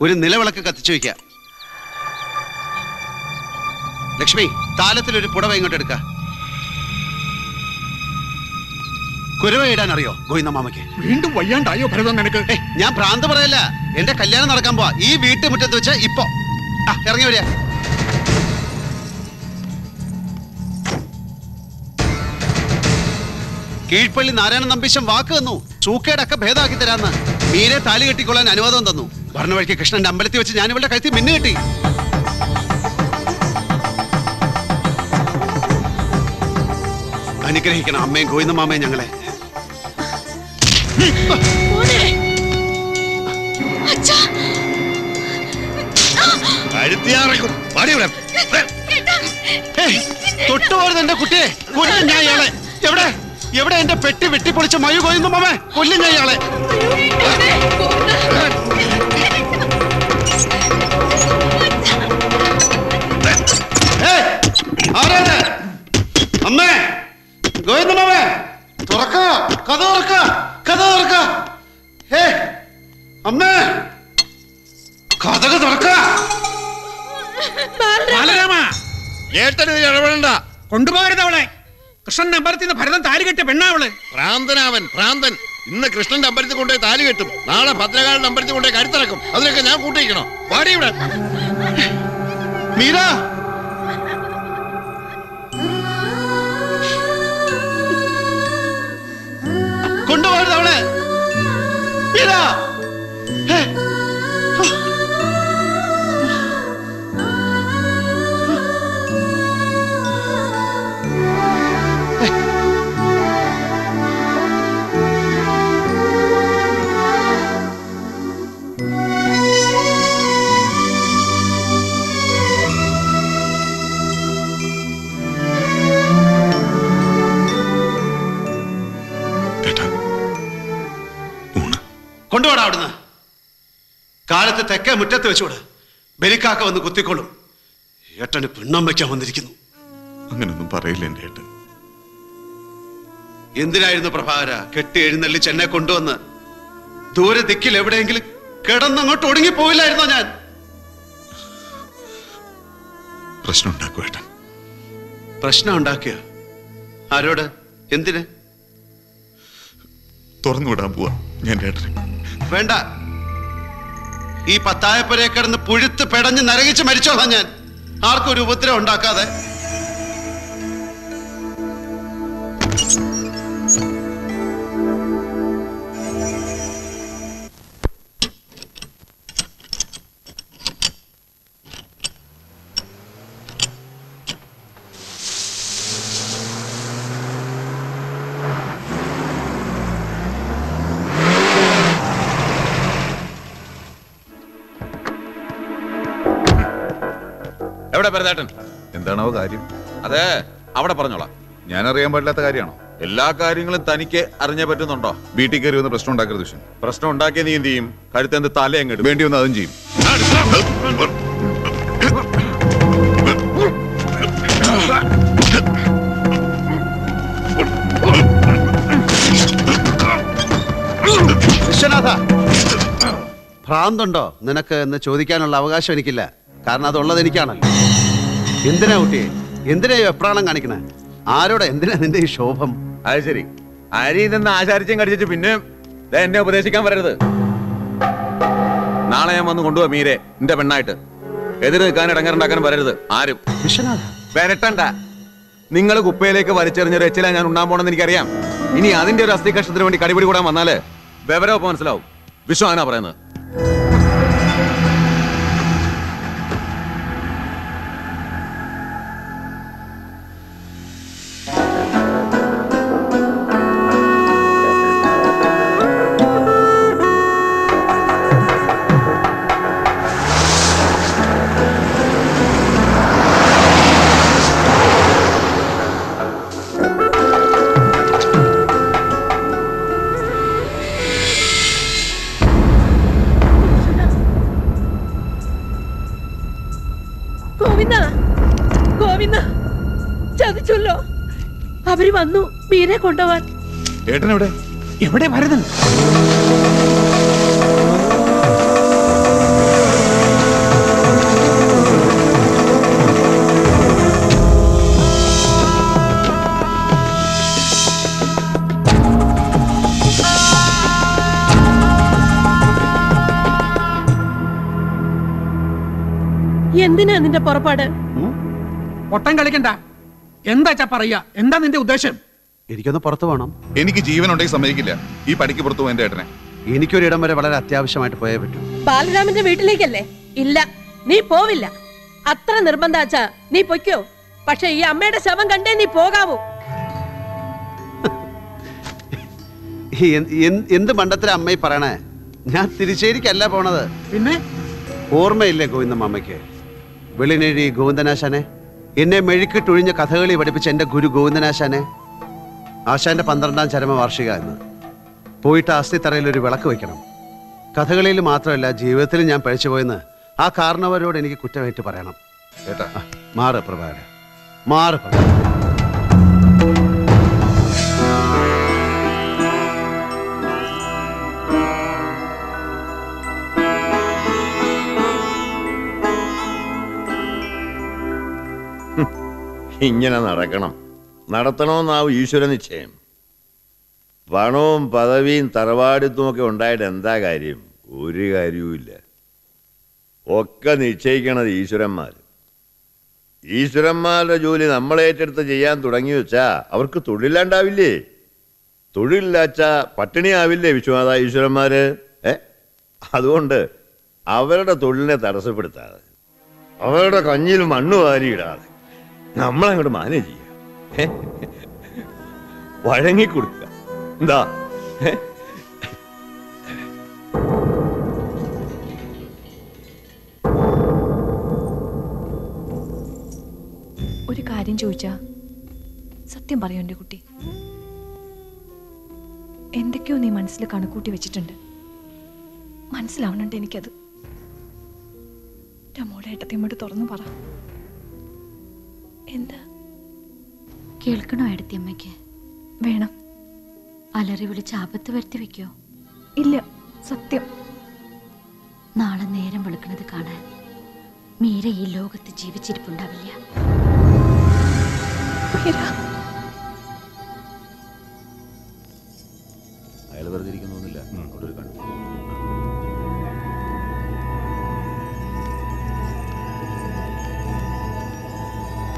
ഒരു നിലവിളക്ക് കത്തിച്ചു വയ്ക്ക. ലക്ഷ്മി, താലത്തിലൊരു പുടവ ഇങ്ങോട്ട് എടുക്ക. കുരവ ഇടാൻ അറിയോ ഗോവിന്ദമാമയ്ക്ക്? വീണ്ടും വയ്യാണ്ടായോ ഭരതൻ നിനക്ക്? ഞാൻ ഭ്രാന്ത് പറയല്ല, എന്റെ കല്യാണം നടക്കാൻ പോവാ. ഈ വീട്ടുമുറ്റത്ത് വെച്ച് ഇപ്പൊ ഇറങ്ങി വരിക. കീഴ്പള്ളി നാരായണൻ നമ്പീശൻ വാക്ക് തന്നു, സൂക്കേടൊക്കെ ഭേദമാക്കി തരാന്ന്. മീരെ താലി കെട്ടിക്കൊള്ളാൻ അനുവാദം തന്നു. പറഞ്ഞ വഴിക്ക് കൃഷ്ണന്റെ അമ്പലത്തിൽ വെച്ച് ഞാൻ ഇവളുടെ കഴുത്തിൽ മിന്നു കെട്ടി. അനുഗ്രഹിക്കണം അമ്മയും ഗോവിന്ദമാമയും ഞങ്ങളെ. തൊട്ടുപോരുത് എന്റെ കുട്ടിയെ, കൊല്ലും ഞാൻ ഇയാളെ. എവിടെ എവിടെ എന്റെ പെട്ടി വെട്ടിപ്പൊളിച്ച മയു ഗോവിന്ദമാമേ, കൊല്ലും ഞാൻ ഇയാളെ. ആരാണ്? അമ്മേ, ഗോവിന്ദമാമേ, തുറക്ക, കഥ തുറക്ക, കഥ തുറക്ക. അമ്മേ, കഥക തുറക്ക. ഇടപെടണ്ട, കൊണ്ടുപോകരുത് അവളെ. കൃഷ്ണന്റെ അമ്പലത്തിൽ നിന്ന് ഭരതൻ താലി കെട്ടിയ പെണ്ണാവള്. ഭ്രാന്തനാവൻ, ഭ്രാന്തൻ. ഇന്ന് കൃഷ്ണന്റെ അമ്പലത്തിൽ കൊണ്ടുപോയി താലി കെട്ടും, നാളെ ഭദ്രകാളിന്റെ അമ്പലത്തിൽ കൊണ്ടുപോയി കരുത്തിറക്കും. അതിനൊക്കെ ഞാൻ കൂട്ടിക്കണോ? വാടി ഇവിടെ. മീര, കൊണ്ടുപോകരുത് അവളെ. മീര, കൊണ്ടുപോടാ അവിടുന്ന്. കാലത്ത് തെക്കേ മുറ്റത്ത് വെച്ചോട്. ബലിക്കാക്ക വന്ന് കുത്തിക്കൊള്ളും. ഏട്ടന് പിണ്ണം വയ്ക്കാൻ വന്നിരിക്കുന്നു. അങ്ങനൊന്നും പറയില്ല എന്റെ ഏട്ടൻ. എന്തിനായിരുന്നു പ്രഭാകര കെട്ടി എഴുന്നള്ളിച്ച് എന്നെ കൊണ്ടുവന്ന്? ദൂരെ ദിക്കിൽ എവിടെയെങ്കിലും കിടന്നങ്ങോട്ട് ഒടുങ്ങി പോയില്ലായിരുന്നോ ഞാൻ? പ്രശ്നം ഉണ്ടാക്കും ഏട്ടൻ. പ്രശ്നം ഉണ്ടാക്കിയ ആരോട്? എന്തിന്? തുറന്നുവിടാൻ പോവാ ഞാൻ ഏട്ടനെ. വേണ്ട, ഈ പത്തായപ്പുരയെ കിടന്ന് പുഴുത്ത് പെടഞ്ഞ് നരകിച്ച് മരിച്ചോളാം ഞാൻ, ആർക്കും ഒരു ഉപദ്രവം ഉണ്ടാക്കാതെ. എവിടെ ഭരതേട്ടൻ? എന്താണോ കാര്യം? അതെ, അവിടെ പറഞ്ഞോളാം. ഞാൻ അറിയാൻ പാടില്ലാത്ത കാര്യമാണോ? എല്ലാ കാര്യങ്ങളും തനിക്ക് അറിഞ്ഞേ പറ്റുന്നുണ്ടോ? വീട്ടിൽ കയറി വന്ന് പ്രശ്നം ഉണ്ടാക്കരുത് ദുഷ്യൻ. പ്രശ്നം ഉണ്ടാക്കിയ നീ എന്ത് ചെയ്യും? കഴുത്തെന്ത് തല എങ്ങോട്ട് വേണ്ടി വന്ന് അതും ചെയ്യും. വിശ്വനാഥ, ഭ്രാന്തുണ്ടോ നിനക്ക് എന്ന് ചോദിക്കാനുള്ള അവകാശം എനിക്കില്ല. കാരണം അതുള്ളത് എനിക്കാണല്ലോ. എന്തിനാ കുട്ടിയെ, എന്തിനാ എപ്രാളം കാണിക്കണേ? ആരോടെ, എന്തിനാ നിന്റെ ഈ ശോഭം? അത് ശരി, അരി നിന്ന് ആചാരിച്ചും കടിച്ചിട്ട് പിന്നെ എന്നെ ഉപദേശിക്കാൻ വരരുത്. നാളെ ഞാൻ വന്ന് കൊണ്ടുപോവാ മീരെ എന്റെ പെണ്ണായിട്ട്. എതിര് നിൽക്കാൻ ഇടങ്ങറുണ്ടാക്കാനും വരരുത് ആരും. വിശ്വനാഥ, വരട്ടണ്ട. നിങ്ങൾ കുപ്പയിലേക്ക് വലിച്ചെറിഞ്ഞൊരു എച്ചില ഞാൻ ഉണ്ടാൻ പോണെന്ന് എനിക്കറിയാം. ഇനി അതിന്റെ ഒരു അസ്ഥി കഷ്ടത്തിന് വേണ്ടി കടിപിടി കൂടാൻ വന്നാല് വിവരമൊപ്പം മനസ്സിലാവും. വിശ്വാനാ പറയുന്നത്. ചതിച്ചല്ലോ. അവര് വന്നു മീരെ കൊണ്ടുപോവാൻ. ഏട്ടൻ എവിടെ? എവിടെ ഭരതൻ? എന്തിനാ നിന്റെ പുറപ്പാട്? ഒട്ടം കളിക്കണ്ട. എന്താച്ചാ പറയാ? എന്താ നിന്റെ ഉദ്ദേശം? എനിക്കൊന്ന് പുറത്തു പോകണം. എനിക്ക് ജീവനുണ്ടെങ്കിൽ സമ്മതിക്കില്ല ഈ പടിക്ക് പുറത്തു പോകും എന്റെ ഏട്ടനെ. എനിക്കൊരിടം വരെ വളരെ അത്യാവശ്യമായിട്ട് പോയേ പറ്റൂ. ബാലരാമന്റെ വീട്ടിലേക്കല്ലേ? ഇല്ല, നീ പോവില്ല. അത്ര നിർബന്ധാച്ചാ നീ പൊയ്ക്കോ. പക്ഷെ ഈ അമ്മയുടെ ശവം കണ്ടേ നീ പോകാവൂ. എന്ത് മണ്ടത്തിലെ അമ്മയി പറയണേ? ഞാൻ തിരിച്ചേരിക്കല്ല പോണത്. പിന്നെ ഓർമ്മയില്ലേ ഗോവിന്ദമ്മയ്ക്ക്? വെളിനേഴി ഗോവിന്ദനാശാനെ, എന്നെ മെഴുക്കിട്ടൊഴിഞ്ഞ കഥകളി പഠിപ്പിച്ച എൻ്റെ ഗുരു ഗോവിന്ദനാശാനെ. ആശാന്റെ 12ാം ചരമവാർഷിക എന്ന്. പോയിട്ട് അസ്ഥിത്തറയിൽ ഒരു വിളക്ക് വയ്ക്കണം. കഥകളിയിൽ മാത്രമല്ല ജീവിതത്തിൽ ഞാൻ പഴിച്ചുപോയെന്ന് ആ കാരണവരോട് എനിക്ക് കുറ്റമായിട്ട് പറയണം. ഏട്ടാ മാറ് പ്രഭാകര, മാറ് പ്രഭാകര. ഇങ്ങനെ നടക്കണം, നടത്തണമെന്നാവും ഈശ്വര നിശ്ചയം. പണവും പദവിയും തറവാടിത്തുമൊക്കെ ഉണ്ടായിട്ട് എന്താ കാര്യം? ഒരു കാര്യവുമില്ല. ഒക്കെ നിശ്ചയിക്കണത് ഈശ്വരന്മാർ. ഈശ്വരന്മാരുടെ ജോലി നമ്മളേറ്റെടുത്ത് ചെയ്യാൻ തുടങ്ങി വെച്ചാ അവർക്ക് തൊഴിലില്ലാണ്ടാവില്ലേ? തൊഴിലില്ലാച്ചാ പട്ടിണിയാവില്ലേ വിശ്വനാഥ ഈശ്വരന്മാര്? അതുകൊണ്ട് അവരുടെ തൊഴിലിനെ തടസ്സപ്പെടുത്താതെ, അവരുടെ കഞ്ഞിൽ മണ്ണ് വാരിയിടാതെ നമ്മളങ്ങോട്ട് മാനേജ് ചെയ്യാം. വഴങ്ങിക്കൊടുക്കുക. എന്താ? ഒരു കാര്യം ചോദിച്ചാ സത്യം പറയൂ എൻ്റെ കുട്ടി. എന്തൊക്കെയോ നീ മനസ്സിൽ കണക്കൂട്ടി വെച്ചിട്ടുണ്ട്. മനസ്സിലാവണുണ്ട് എനിക്കത്. മോളെ ഏട്ടത്തിയമ്മോട് തുറന്നു പറ. എന്താ? കേൾക്കണോ ഏടത്തിയമ്മയ്ക്ക്? വേണം. അലറി വിളിച്ച് ആപത്ത് വരുത്തി വെക്കോ? ഇല്ല, സത്യം. നാളെ നേരം വെളുക്കുന്നത് കാണാൻ മീര ഈ ലോകത്ത് ജീവിച്ചിരിപ്പുണ്ടാവില്ല. അയാൾ വെറുതെ ഇരിക്കുന്നൊന്നുമില്ല. അവിടെ ഒരു കണ്ടു.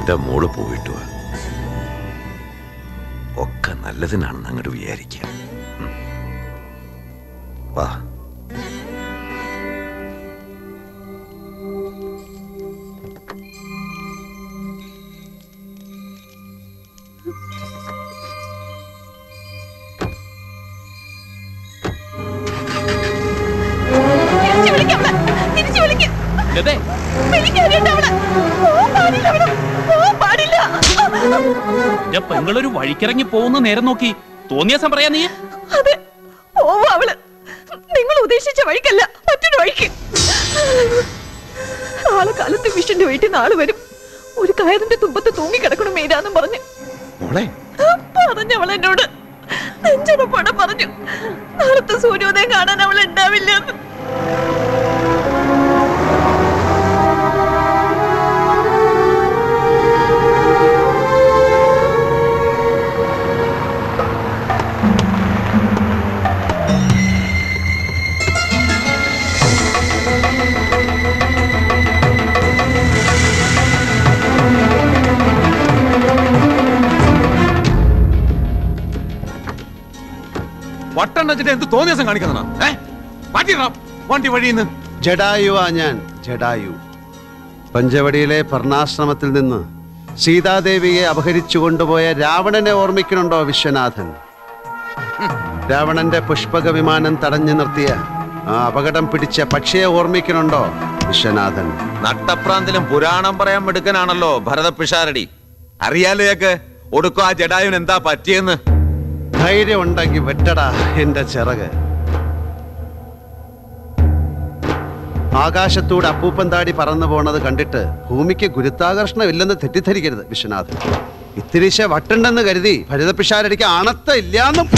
എന്റെ മോള് പോയിട്ട് വാ. ഒക്കെ നല്ലതിനാണെന്ന് അങ്ങോട്ട് വിചാരിക്കുക. വാ. പെങ്ങളൊരു വഴിക്കിറങ്ങി പോകുന്ന നേരം നോക്കി തോന്നിയാസം പറയാ നീ. അതെ, പോവോ അവള്. നിങ്ങൾ ഉദ്ദേശിച്ച വഴിക്കല്ല, മറ്റൊരു വഴിക്ക്. നാളെ കാലത്ത് വിഷന്റെ വീട്ടിൽ നാളെ വരും. ഒരു കയറിന്റെ തുമ്പത്ത് തൂങ്ങിക്കിടക്കണം മീരാന്നും പറഞ്ഞു. പറഞ്ഞു അവൾ എന്നോട്. നെഞ്ചുറപ്പോടെ പറഞ്ഞു നാളത്തെ സൂര്യോദയം കാണാൻ അവൾ ഉണ്ടാവില്ല. വട്ടം വെച്ചിട്ട് എന്ത് തോന്നിയ ദിവസം കാണിക്കുന്ന വണ്ടി വഴിന്ന്. ജഡായുവാ ഞാൻ, ജഡായു. പഞ്ചവടിയിലെ പർണാശ്രമത്തിൽ നിന്ന് സീതാദേവിയെ അപഹരിച്ചു കൊണ്ടുപോയ രാവണനെ ഓർമ്മിക്കുന്നുണ്ടോ വിശ്വനാഥൻ? രാവണന്റെ പുഷ്പക വിമാനം തടഞ്ഞു നിർത്തിയ ആ അപകടം പിടിച്ച പക്ഷിയെ ഓർമ്മിക്കുന്നുണ്ടോ വിശ്വനാഥൻ? നട്ടപ്രാന്തിലും പുരാണം പറയാൻ മിടുക്കനാണല്ലോ ഭരതപിഷാരടി. അറിയാലേക്ക് ഒടുക്കം ആ ജഡായുവിന് എന്താ പറ്റിയെന്ന്. ധൈര്യം ഉണ്ടെങ്കിൽ വെട്ടടാ എന്റെ ചിറക്. ആകാശത്തൂടെ അപ്പൂപ്പൻ താടി പറന്നു പോണത് കണ്ടിട്ട് ഭൂമിക്ക് ഗുരുത്വാകർഷണം ഇല്ലെന്ന് തെറ്റിദ്ധരിക്കരുത് വിശ്വനാഥൻ. ഇത്തിരിശ വട്ടുണ്ടെന്ന് കരുതി ഭരതപിഷാരടിക്ക് ആണത്ത ഇല്ലാന്നും.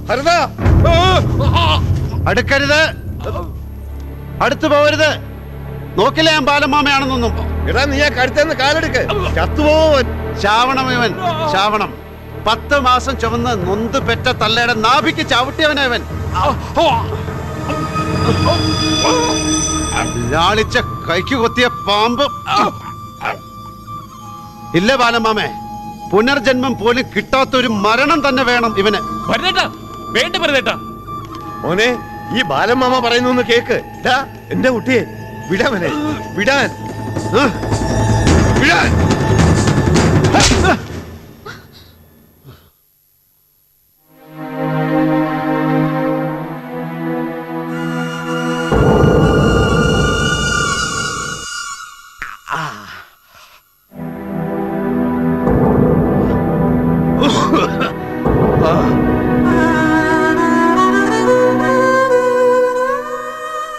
ഭരത അടുക്കരുത്, അടുത്തു പോകരുത്. നോക്കില്ല ഞാൻ ബാലമാമയാണെന്നൊന്നും. എടാ നീ ആ കഴുത്തേന്ന് കാലെടുക്ക്, ചത്തുപോവൻ. ശാവണം ഇവൻ, ശാവണം. 10 മാസം ചുമന്ന് നൊന്ത് പെറ്റ തള്ളയുടെ നാഭിക്ക് ചവിട്ടിയവനവൻ. ലാളിച്ച കൈക്ക് കൊത്തിയ പാമ്പ്. ഇല്ല ബാലമാമേ, പുനർജന്മം പോലും കിട്ടാത്തൊരു മരണം തന്നെ വേണം ഇവന്. മോനെ, ഈ ബാലമാമ പറയുന്നു കേക്ക്. എന്റെ കുട്ടിയെ വിടാമനെ, വിടാൻ വിടാൻ.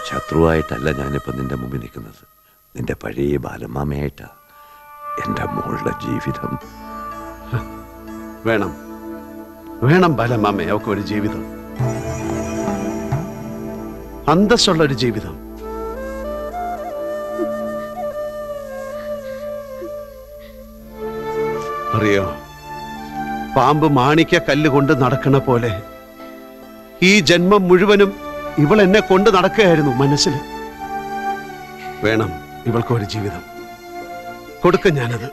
ശത്രുവായിട്ടല്ല ഞാനിപ്പോ നിന്റെ മുമ്പിൽ നിൽക്കുന്നത്. നിന്റെ പഴയ ബാലമാമയായിട്ടാ. എന്റെ മോളുടെ ജീവിതം വേണം, വേണം ബാലമാമേ. അവൾക്ക് ഒരു ജീവിതം, അന്തസ്സുള്ള ഒരു ജീവിതം. അറിയോ, പാമ്പ് മാണിക്ക കല്ല് കൊണ്ട് നടക്കണ പോലെ ഈ ജന്മം മുഴുവനും ഇവൾ എന്നെ കൊണ്ട് നടക്കുകയായിരുന്നു മനസ്സിൽ. വേണം ഇവൾക്കൊരു ജീവിതം, കൊടുക്കും ഞാനത്.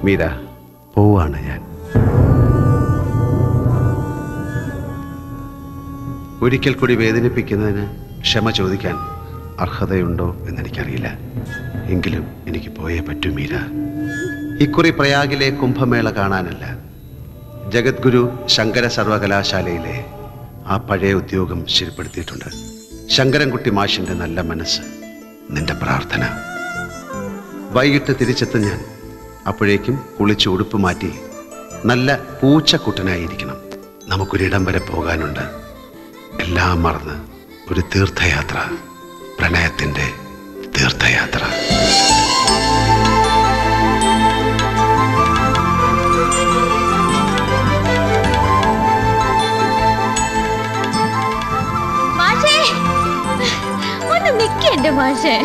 മീര, പോവാണ് ഞാൻ. ഒരിക്കൽ കൂടി വേദനിപ്പിക്കുന്നതിന് ക്ഷമ ചോദിക്കാൻ അർഹതയുണ്ടോ എന്നെനിക്കറിയില്ല. എങ്കിലും എനിക്ക് പോയേ പറ്റൂ മീര. ഇക്കുറി പ്രയാഗിലെ കുംഭമേള കാണാനല്ല, ജഗദ്ഗുരു ശങ്കര സർവകലാശാലയിലെ ആ പഴയ ഉദ്യോഗം ശരിപ്പെടുത്തിയിട്ടുണ്ട്. ശങ്കരൻകുട്ടി മാഷിന്റെ നല്ല മനസ്സ്, നിന്റെ പ്രാർത്ഥന. വൈകിട്ട് തിരിച്ചെത്തും ഞാൻ. അപ്പോഴേക്കും കുളിച്ച് ഉടുപ്പ് മാറ്റി നല്ല പൂച്ചക്കുട്ടനായിരിക്കണം. നമുക്കൊരിടം വരെ പോകാനുണ്ട്. എല്ലാം മറന്ന് ഒരു തീർത്ഥയാത്ര, പ്രണയത്തിന്റെ തീർത്ഥയാത്ര. മാഷേ, ഒന്ന് നിൽക്കേ എന്റെ മാഷേ.